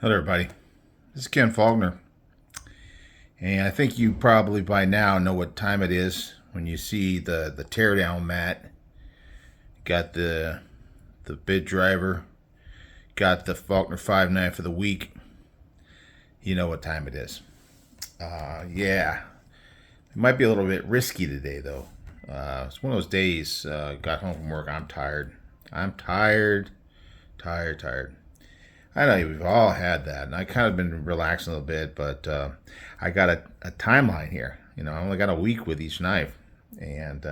Hello everybody, this is Ken Faulkner, and I think you probably by now know what time it is when you see the teardown mat. Got the bit driver, got the Faulkner 5.9 for the week. You know what time it is. Yeah, it might be a little bit risky today though. It's one of those days. Got home from work. I'm tired. I'm tired. I know we've all had that, and I kind of been relaxing a little bit, but I got a timeline here. I only got a week with each knife, and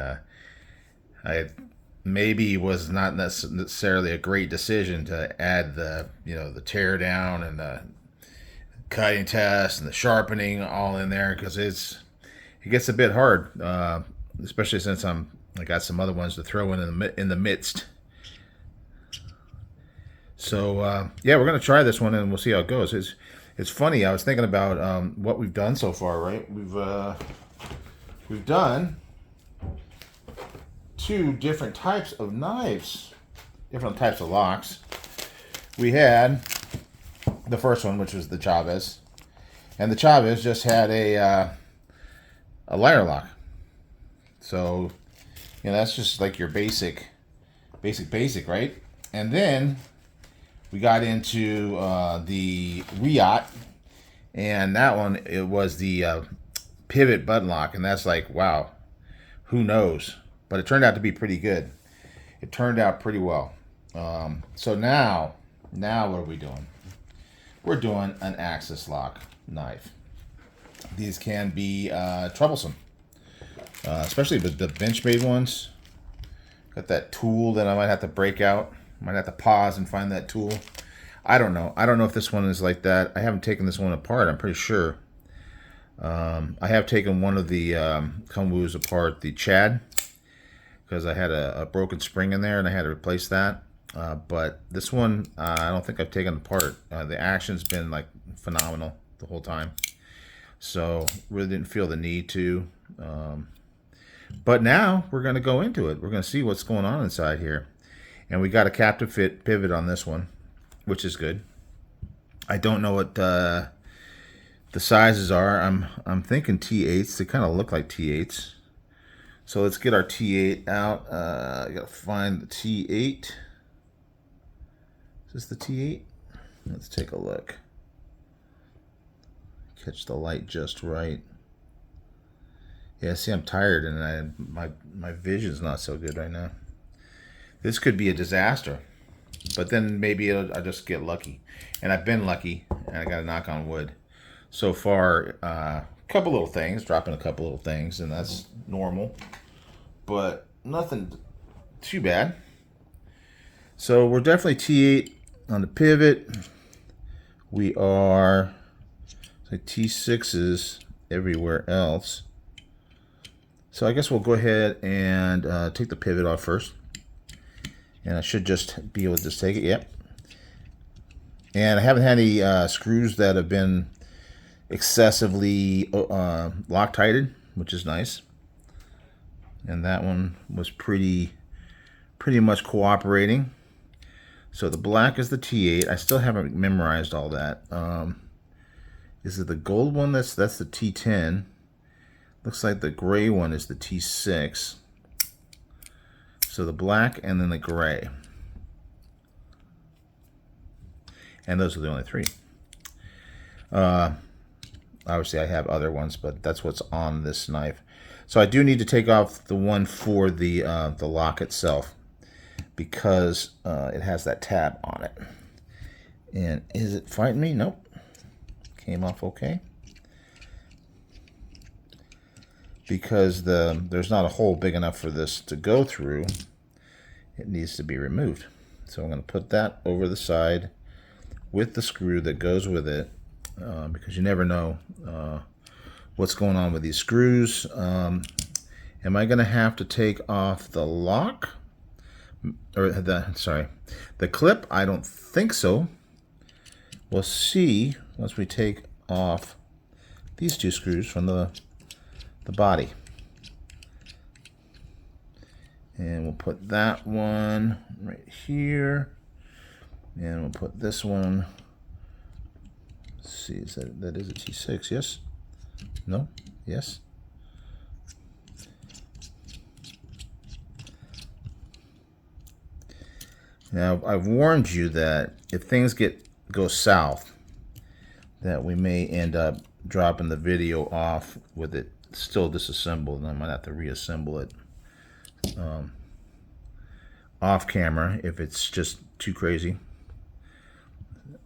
I maybe was not necessarily a great decision to add the tear down and the cutting test and the sharpening all in there because it gets a bit hard, especially since I got some other ones to throw in the midst. So yeah, we're gonna try this one and we'll see how it goes. It's funny. I was thinking about what we've done so far. Right, we've done two different types of knives, different types of locks. We had the first one, which was the Chavez, and the Chavez just had a lighter lock. So that's just like your basic, right? And then we got into the Riot, and that one, it was the pivot button lock, and that's like, wow, who knows? But it turned out to be pretty good. It turned out pretty well. So now what are we doing? We're doing an axis lock knife. These can be troublesome, especially the bench-made ones. Got that tool that I might have to break out. Might have to pause and find that tool. I don't know. I don't know if this one is like that. I haven't taken this one apart. I'm pretty sure. I have taken one of the Kumwus apart, the Chad, because I had a broken spring in there and I had to replace that. But this one, I don't think I've taken apart. The action's been like phenomenal the whole time. So really didn't feel the need to. But now we're going to go into it. We're going to see what's going on inside here. And we got a captive fit pivot on this one, which is good. I don't know what the sizes are. I'm thinking T8s. They kind of look like T8s. So let's get our T8 out. I gotta find the T8. Is this the T8? Let's take a look. Catch the light just right. Yeah, see, I'm tired and my vision's not so good right now. This could be a disaster, but then maybe I'll just get lucky. And I've been lucky, and I got to knock on wood. So far, a couple little things, dropping a couple little things, and that's normal. But nothing too bad. So we're definitely T8 on the pivot. We are like T6s everywhere else. So I guess we'll go ahead and take the pivot off first. And I should just be able to just take it. Yep. And I haven't had any screws that have been excessively Loctited, which is nice. And that one was pretty much cooperating. So the black is the T8. I still haven't memorized all that. Is it the gold one? That's the T10. Looks like the gray one is the T6. So the black and then the gray. And those are the only three. Obviously I have other ones, but that's what's on this knife. So I do need to take off the one for the lock itself because it has that tab on it. And is it fighting me? Nope. Came off okay. Because there's not a hole big enough for this to go through, it needs to be removed. So I'm going to put that over the side with the screw that goes with it, because you never know what's going on with these screws. Am I going to have to take off the lock? Or the clip? I don't think so. We'll see once we take off these two screws from the body. And we'll put that one right here. And we'll put this one see, is that is a T6, yes? No? Yes? Now, I've warned you that if things go south, that we may end up dropping the video off with it still disassembled, and I might have to reassemble it off camera if it's just too crazy.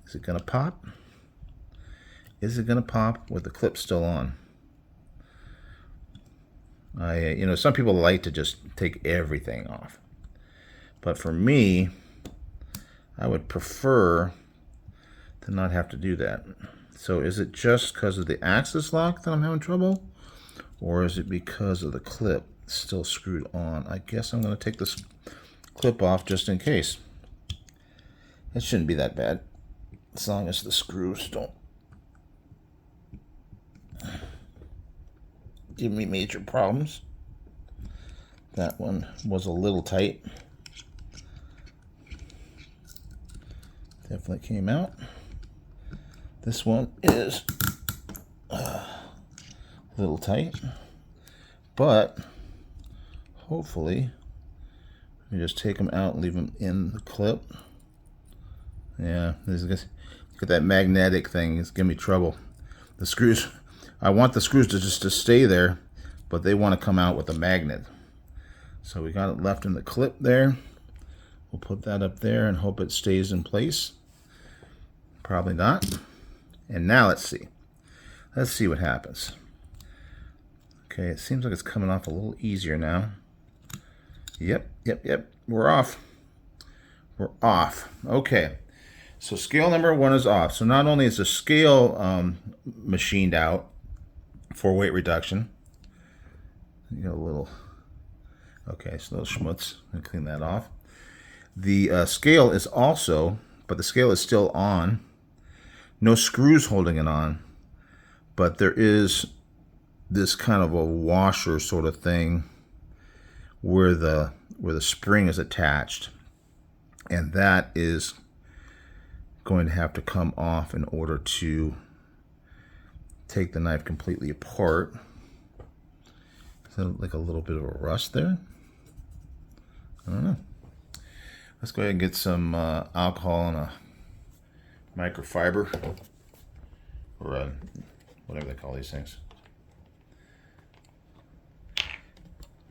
Is it gonna pop? Is it gonna pop with the clip still on? You know, some people like to just take everything off, but for me, I would prefer to not have to do that. So is it just because of the axis lock that I'm having trouble? Or is it because of the clip still screwed on? I guess I'm going to take this clip off just in case. It shouldn't be that bad, as long as the screws don't give me major problems. That one was a little tight. Definitely came out. This one is a little tight, but hopefully we just take them out and leave them in the clip. Yeah, look at that magnetic thing. It's giving me trouble. The screws, I want the screws to stay there, but they want to come out with a magnet. So we got it left in the clip there. We'll put that up there and hope it stays in place. Probably not. And now let's see. Let's see what happens. Okay, it seems like it's coming off a little easier now. Yep. We're off. We're off. Okay. So scale number 1 is off. So not only is the scale machined out for weight reduction. You got a little, okay, it's a little schmutz. I'm gonna clean that off. The scale is also, but the scale is still on. No screws holding it on, but there is this kind of a washer sort of thing where the spring is attached, and that is going to have to come off in order to take the knife completely apart. So like a little bit of a rust there. I don't know. Let's go ahead and get some alcohol and a microfiber, or whatever they call these things.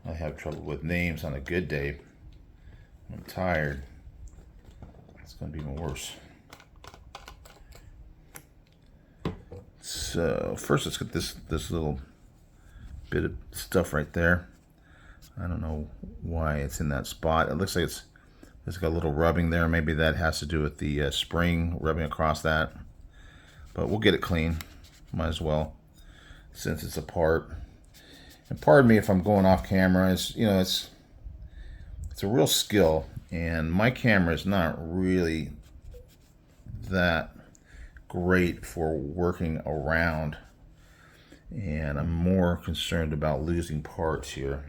I have trouble with names on a good day. I'm tired. It's going to be even worse. So first, let's get this little bit of stuff right there. I don't know why it's in that spot. It looks like it's got a little rubbing there. Maybe that has to do with the spring rubbing across that. But we'll get it clean. Might as well, since it's apart. And pardon me if I'm going off camera. It's a real skill, and my camera is not really that great for working around, and I'm more concerned about losing parts here.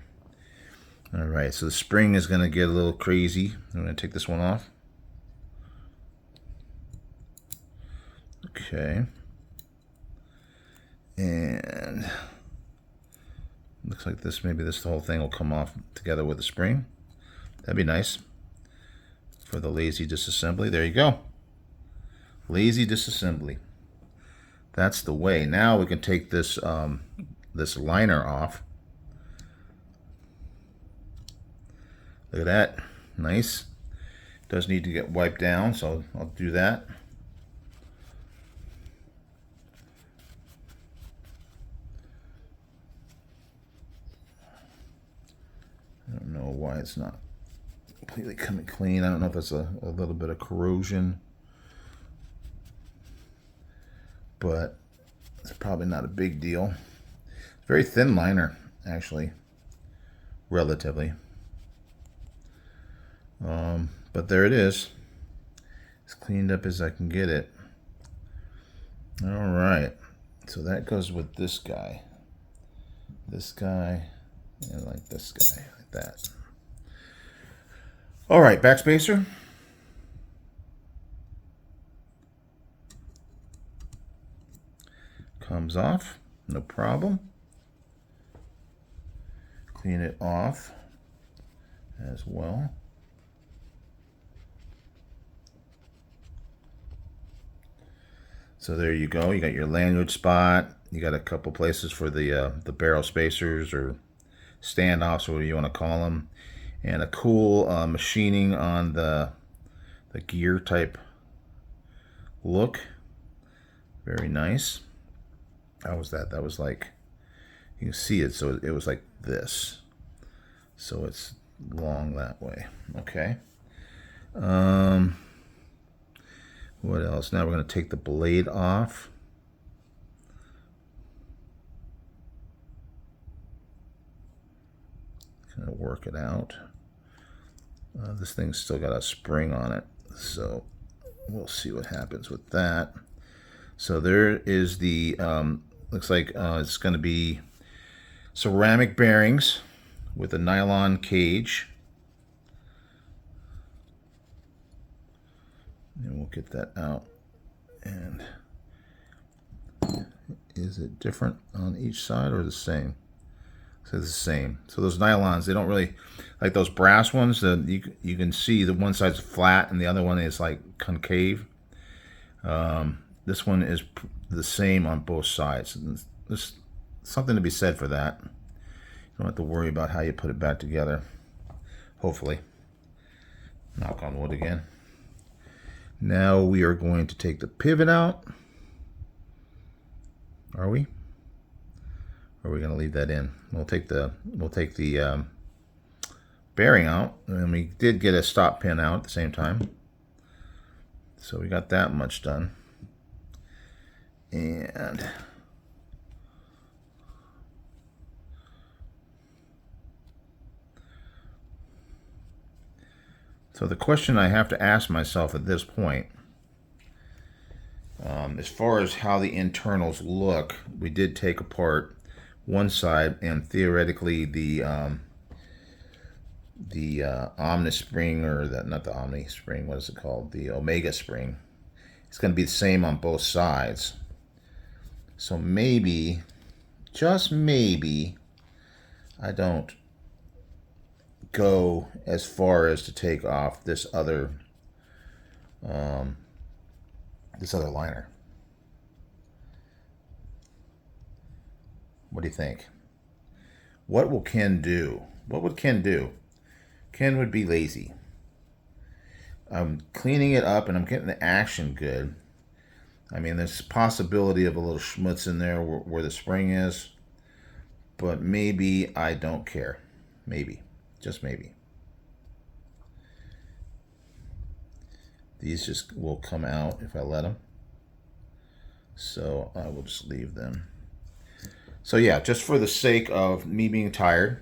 All right, so the spring is going to get a little crazy. I'm going to take this one off. Okay. And looks like maybe this whole thing will come off together with the spring. That'd be nice for the lazy disassembly. There you go. Lazy disassembly. That's the way. Now we can take this this liner off. Look at that. Nice. Does need to get wiped down, so I'll do that. I don't know why it's not completely coming clean. I don't know if that's a little bit of corrosion, but it's probably not a big deal. It's a very thin liner, actually, relatively. But there it is. As cleaned up as I can get it. All right. So that goes with this guy, and like this guy, like that. All right, backspacer. comes off, no problem. Clean it off as well. So there you go. You got your lanyard spot. You got a couple places for the barrel spacers or standoffs, or whatever you want to call them, and a cool machining on the gear type look. Very nice. How was that? That was like, you can see it. So it was like this. So it's long that way. Okay. What else? Now we're going to take the blade off. Kind of work it out. This thing's still got a spring on it, so we'll see what happens with that. So there is the, looks like it's going to be ceramic bearings with a nylon cage. And we'll get that out. And is it different on each side or the same? So it's the same. So those nylons, they don't really, like those brass ones, you can see the one side's flat and the other one is like concave. This one is the same on both sides. There's something to be said for that. You don't have to worry about how you put it back together. Hopefully. Knock on wood again. Now we are going to take the pivot out. Are we? Or are we going to leave that in? We'll take the bearing out, and we did get a stop pin out at the same time. So we got that much done. And so the question I have to ask myself at this point, as far as how the internals look, we did take apart one side, and theoretically the Omni spring, or not the Omni spring, what is it called? The Omega spring. It's going to be the same on both sides. So maybe, just maybe, I don't go as far as to take off this other liner. What do you think? What will Ken do? What would Ken do? Ken would be lazy. I'm cleaning it up and I'm getting the action good. I mean, there's a possibility of a little schmutz in there where the spring is, but maybe I don't care. Maybe. Just maybe. These just will come out if I let them. So I will just leave them. So yeah, just for the sake of me being tired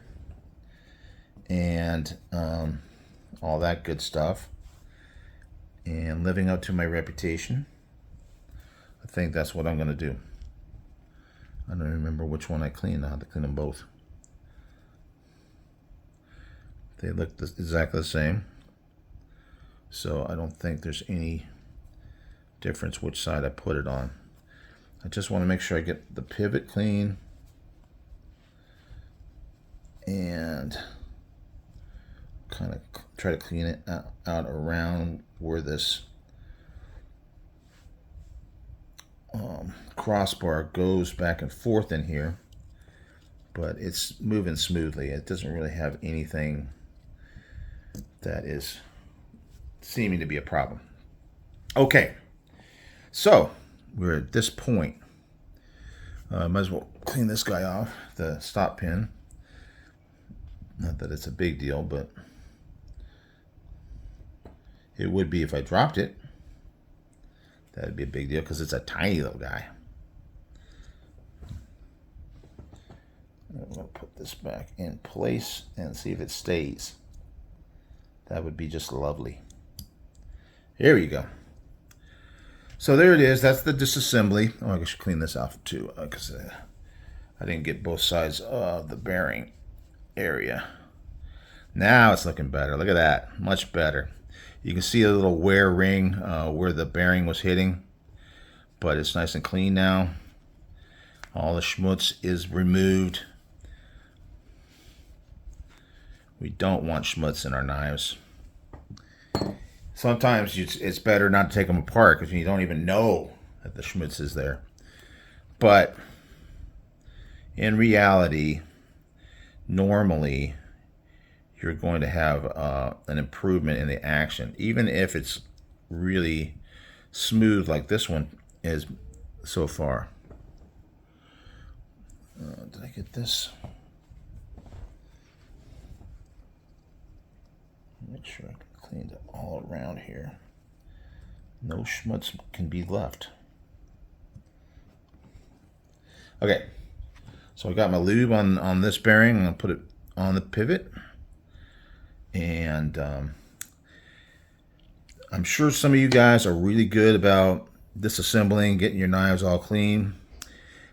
and all that good stuff and living up to my reputation, I think that's what I'm going to do. I don't remember which one I cleaned. I had to clean them both. They look exactly the same. So I don't think there's any difference which side I put it on. I just want to make sure I get the pivot clean and kind of try to clean it out around where this crossbar goes back and forth in here, but it's moving smoothly. It doesn't really have anything that is seeming to be a problem. Okay, so we're at this point. Might as well clean this guy off, the stop pin. Not that it's a big deal, but it would be if I dropped it. That would be a big deal because it's a tiny little guy. I'm going to put this back in place and see if it stays. That would be just lovely. Here we go. So there it is. That's the disassembly. Oh, I should clean this off too because I didn't get both sides of the bearing area. Now it's looking better. Look at that. Much better. You can see a little wear ring where the bearing was hitting, but it's nice and clean now. All the schmutz is removed. We don't want schmutz in our knives. Sometimes it's better not to take them apart because you don't even know that the schmutz is there. But in reality, normally you're going to have an improvement in the action, even if it's really smooth like this one is so far. Did I get this? Make sure I cleaned it all around here. No schmutz can be left. Okay, so I got my lube on this bearing. I'm gonna put it on the pivot, and I'm sure some of you guys are really good about disassembling, getting your knives all clean.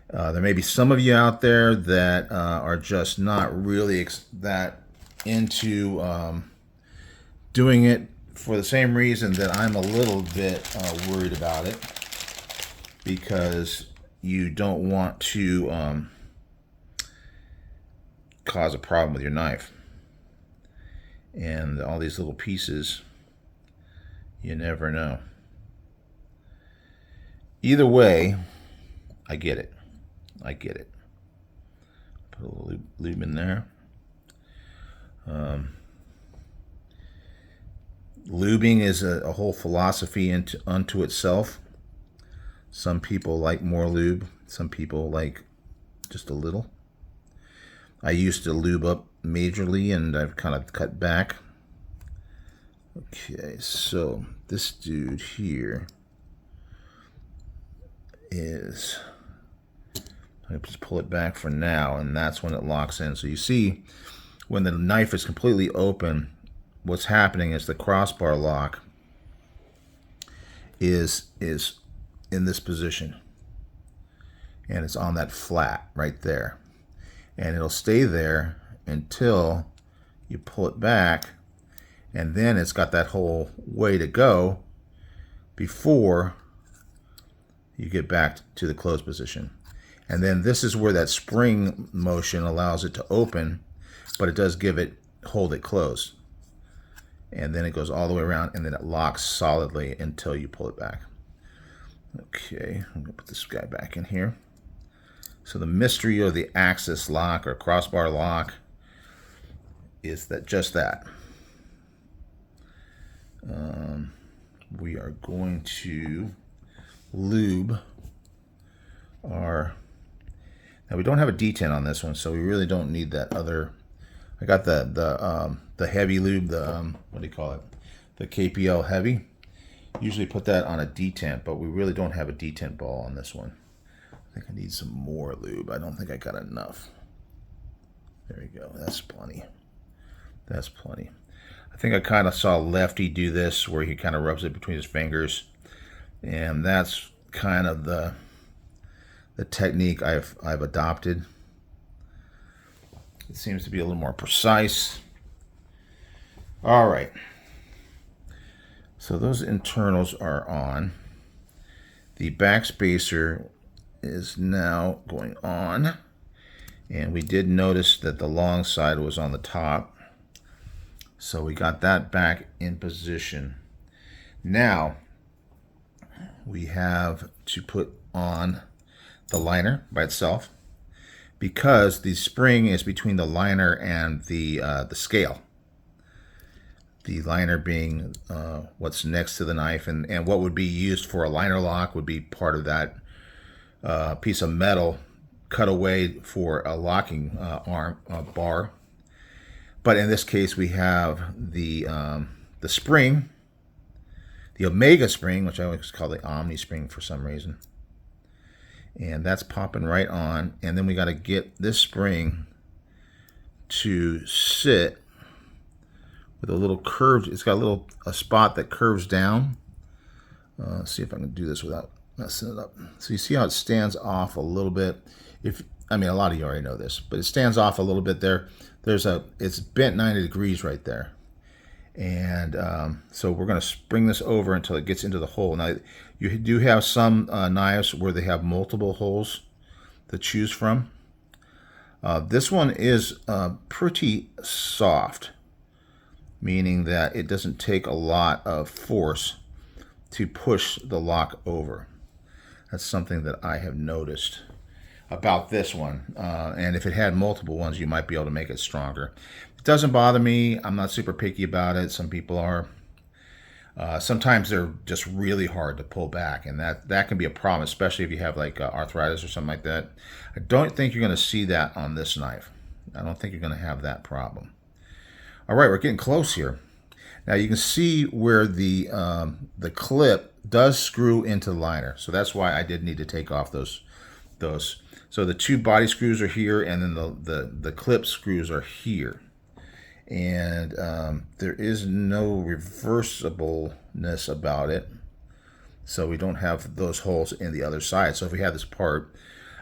There may be some of you out there that are just not really that into doing it for the same reason that I'm a little bit worried about it, because you don't want to cause a problem with your knife. And all these little pieces, you never know. Either way, I get it. I get it. Put a little lube in there. Lubing is a whole philosophy unto itself. Some people like more lube. Some people like just a little. I used to lube up majorly, and I've kind of cut back. Okay, so this dude here is... I just pull it back for now, and that's when it locks in. So you see, when the knife is completely open, what's happening is the crossbar lock is in this position, and it's on that flat right there, and it'll stay there until you pull it back, and then it's got that whole way to go before you get back to the closed position. And then this is where that spring motion allows it to open, but it does hold it closed. And then it goes all the way around, and then it locks solidly until you pull it back. Okay, I'm gonna put this guy back in here. So the mystery of the axis lock or crossbar lock is just that. We are going to lube our... Now we don't have a detent on this one, so we really don't need that other... I got the heavy lube, what do you call it? The KPL heavy. Usually put that on a detent, but we really don't have a detent ball on this one. I think I need some more lube. I don't think I got enough. There we go. That's plenty. That's plenty. I think I kind of saw Lefty do this, where he kind of rubs it between his fingers, and that's kind of the technique I've adopted. It seems to be a little more precise. All right. So those internals are on. The back spacer is now going on, and we did notice that the long side was on the top, so we got that back in position. Now we have to put on the liner by itself, because the spring is between the liner and the scale. The liner being what's next to the knife, and what would be used for a liner lock would be part of that piece of metal cut away for a locking bar. But in this case, we have the spring, the Omega spring, which I always call the Omni spring for some reason. And that's popping right on. And then we got to get this spring to sit with a little curved, it's got a spot that curves down. Let's see if I can do this without messing it up. So you see how it stands off a little bit. A lot of you already know this, but it stands off a little bit there. It's bent 90 degrees right there. And so we're going to spring this over until it gets into the hole. Now, you do have some knives where they have multiple holes to choose from. This one is pretty soft, meaning that it doesn't take a lot of force to push the lock over. That's something that I have noticed about this one. And if it had multiple ones, you might be able to make it stronger. It doesn't bother me. I'm not super picky about it. Some people are. Sometimes they're just really hard to pull back, and that can be a problem, especially if you have like arthritis or something like that. I don't think you're going to see that on this knife. I don't think you're going to have that problem. All right, we're getting close here. Now you can see where the clip does screw into the liner, so that's why I did need to take off those. So the two body screws are here, and then the clip screws are here. And there is no reversibleness about it, so we don't have those holes in the other side. So if we have this part,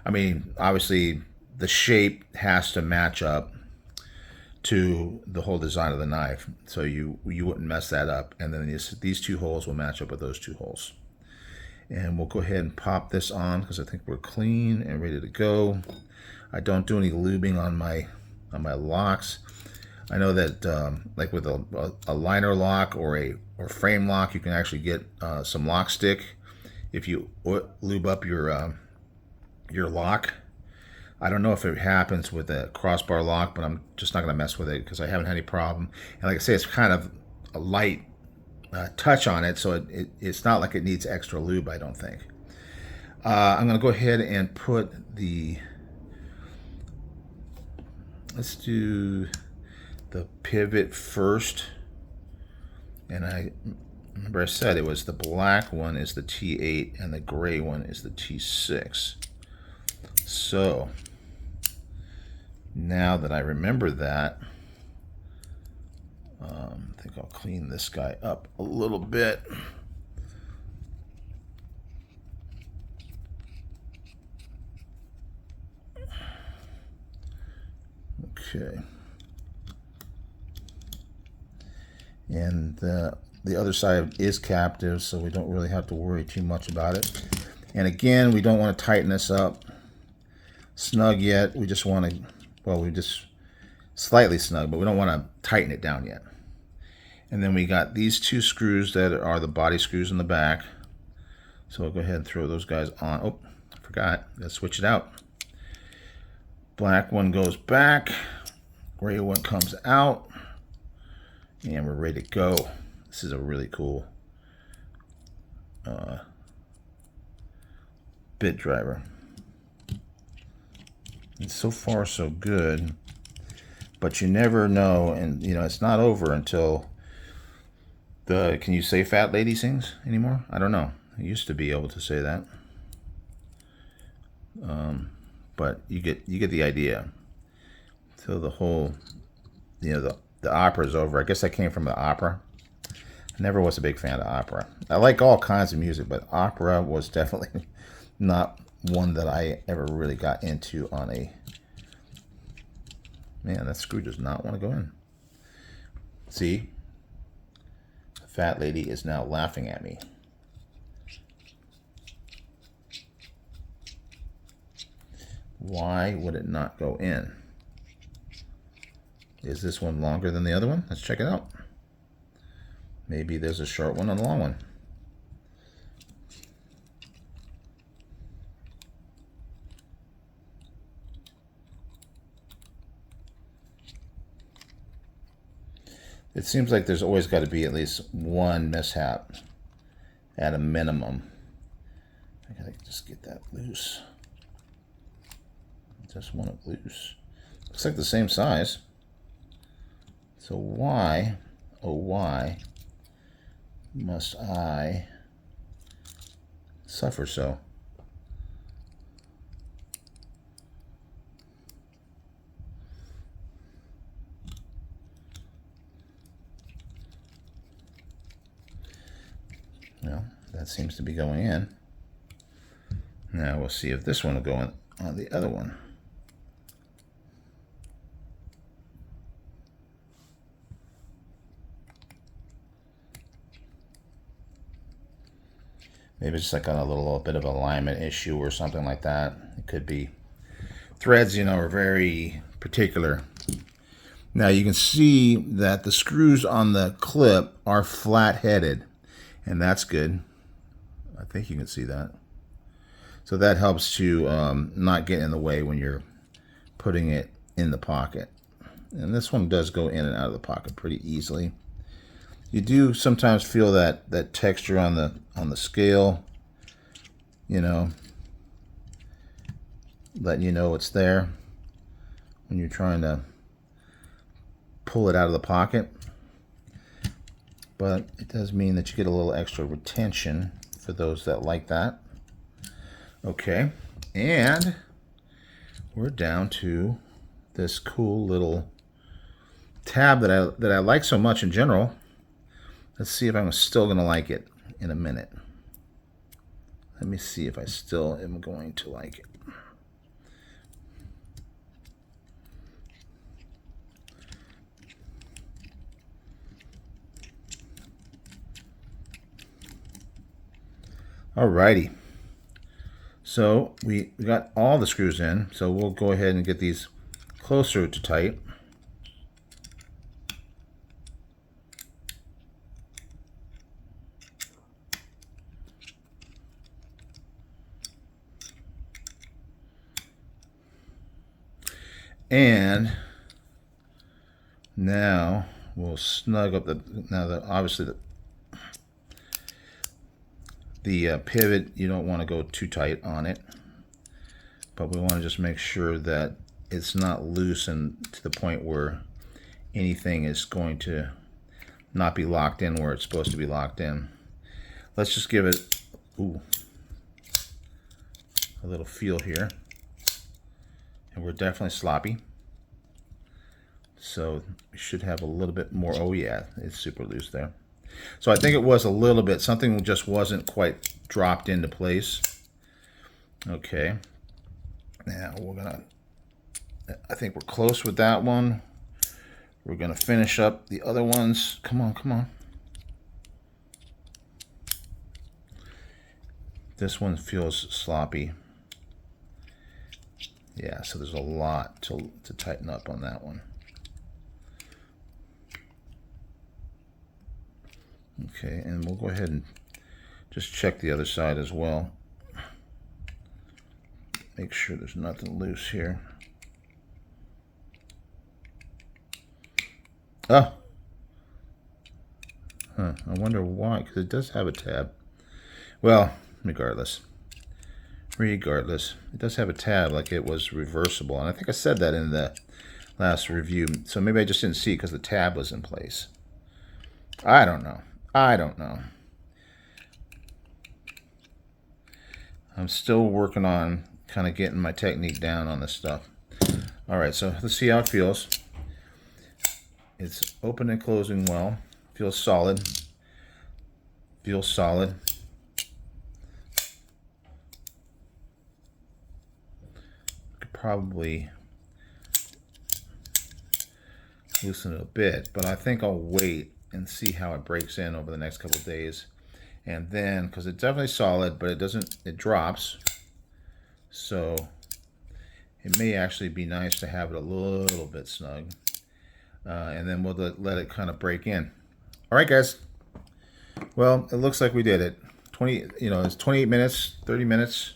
I mean, obviously the shape has to match up to the whole design of the knife, so you wouldn't mess that up. And then these two holes will match up with those two holes. And we'll go ahead and pop this on because I think we're clean and ready to go. I don't do any lubing on my locks. I know that like with a liner lock or frame lock, you can actually get some lock stick if you lube up your lock. I don't know if it happens with a crossbar lock, but I'm just not going to mess with it because I haven't had any problem. And like I say, it's kind of a light touch on it, so it's not like it needs extra lube, I don't think. I'm going to go ahead and put let's do the pivot first. And I remember I said it was the black one is the T8 and the gray one is the T6. So now that I remember that, I think I'll clean this guy up a little bit. Okay. And the other side is captive, so we don't really have to worry too much about it. And again, we don't want to tighten this up snug yet. We just want to, well, we just slightly snug, but we don't want to tighten it down yet. And then we got these two screws that are the body screws in the back. So we'll go ahead and throw those guys on. Oh, I forgot. Let's switch it out. Black one goes back. Gray one comes out. And we're ready to go. This is a really cool bit driver. And so far so good, but you never know, and you know it's not over until can you say fat lady sings anymore? I don't know. I used to be able to say that, but you get the idea. So the whole, you know, the opera is over. I guess I came from the opera. I never was a big fan of opera. I like all kinds of music, but opera was definitely not one that I ever really got into on a... Man, that screw does not want to go in. See? The fat lady is now laughing at me. Why would it not go in? Is this one longer than the other one? Let's check it out. Maybe there's a short one and a long one. It seems like there's always got to be at least one mishap at a minimum. I gotta just get that loose. Just want it loose. Looks like the same size. So why, oh why, must I suffer so? Well, that seems to be going in. Now we'll see if this one will go in on the other one. Maybe it's just like on a little bit of alignment issue or something like that. It could be. threads, you know, are very particular. Now you can see that the screws on the clip are flat-headed, and that's good. I think you can see that. So that helps to not get in the way when you're putting it in the pocket. And this one does go in and out of the pocket pretty easily. You do sometimes feel that texture on the scale, you know, letting you know it's there when you're trying to pull it out of the pocket. But it does mean that you get a little extra retention for those that like that. Okay, and we're down to this cool little tab that I like so much in general. Let's see if I'm still going to like it in a minute. Let me see if I still am going to like it. Alrighty. So we got all the screws in, so we'll go ahead and get these closer to tight. And now we'll snug up obviously the pivot, you don't want to go too tight on it, but we want to just make sure that it's not loose and to the point where anything is going to not be locked in where it's supposed to be locked in. Let's just give it a little feel here. And we're definitely sloppy. So we should have a little bit more. Oh yeah, it's super loose there. So I think it was a little bit, something just wasn't quite dropped into place. Okay. Now I think we're close with that one. We're gonna finish up the other ones. Come on, come on. This one feels sloppy. Yeah, so there's a lot to tighten up on that one. Okay, and we'll go ahead and just check the other side as well. Make sure there's nothing loose here. Oh! Huh, I wonder why, because it does have a tab. Well, regardless, it does have a tab like it was reversible, and I think I said that in the last review, so maybe I just didn't see it because the tab was in place. I don't know. I'm still working on kind of getting my technique down on this stuff. Alright, so let's see how it feels. It's open and closing well. Feels solid. Could probably loosen it a bit, but I think I'll wait and see how it breaks in over the next couple of days. And then, because it's definitely solid, but it drops. So it may actually be nice to have it a little bit snug. And then we'll let it kind of break in. All right, guys. Well, it looks like we did it. It's 28 minutes, 30 minutes.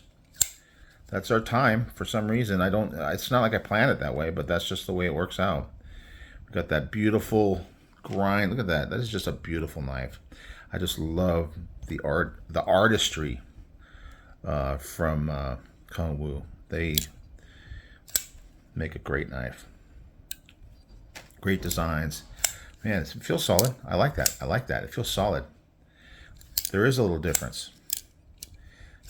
That's our time for some reason. It's not like I planned it that way, but that's just the way it works out. We've got that beautiful grind. Look at that. That is just a beautiful knife. I just love the artistry from Kung Wu. They make a great knife. Great designs. Man, it feels solid. I like that. It feels solid. There is a little difference.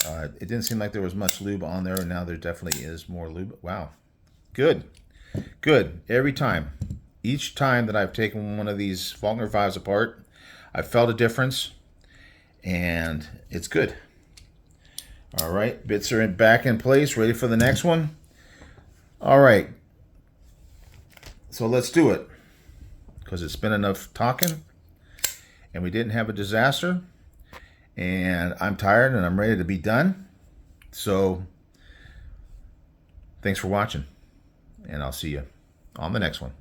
It didn't seem like there was much lube on there, and now there definitely is more lube. Wow. Good. Every time. Each time that I've taken one of these Faulkner 5s apart, I've felt a difference, and it's good. All right, bits are back in place, ready for the next one. All right, so let's do it, because it's been enough talking, and we didn't have a disaster, and I'm tired, and I'm ready to be done. So Thanks for watching, and I'll see you on the next one.